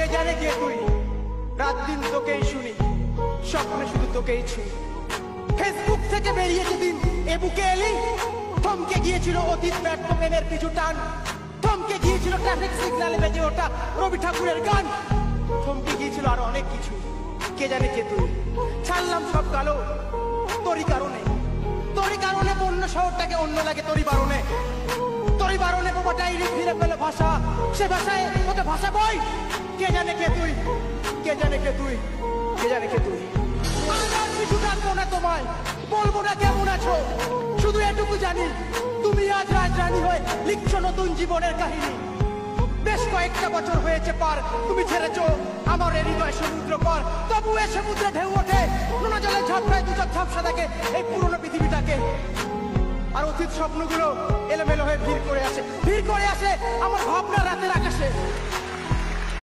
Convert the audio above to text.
কে জানে কে তুই, রাত দিন তোকেই শুনি, স্বপ্নে শুধু তোকেই ছুঁই। ফেসবুক থেকে বেরিয়ে যেদিন এ বুকে এলি, থমকে গিয়েছিল অতীত ব্যর্থ প্রেমের পিছু টান, থমকে গিয়েছিল ট্রাফিক সিগন্যালে বেজে ওঠা রবি ঠাকুরের গান, থমকে গিয়েছিল আরো অনেক কিছু। কে জানে কে তুই, ছাড়লাম সব কালো তোরই কারণে, তোরই কারণে বন্য শহরটাকে অন্য লাগে তোরই বারণে, তোরই বারণে বোবাটাই ফিরে পেল ভাষা, সে ভাষায় ওকে ভাষা বই। কে জানে কে তুই, কে জানে কে তুই, কে জানে কে তুই। কিছু ডাকবো না তোমায়, বলবো না কেমন আছো, শুধু এটুকু জানি তুমি আজ রাজরানী হয়ে লিখছো নতুন জীবনের কাহিনী। বেশ কয়েকটা বছর হয়েছে পার, তুমি ছেড়েছো আমার হৃদয় সমুদ্র পার, তবু এ সমুদ্রে ঢেউ ওঠে, নোনা জলে ঝাপড়ায় দু চোখ ঝাপসা থাকে এই পুরনো পৃথিবীটাকে। আর অতীত স্বপ্নগুলো এলোমেলো হয়ে ভিড় করে আসে, ভিড় করে আসে আমার ভাবনা রাতের আকাশে।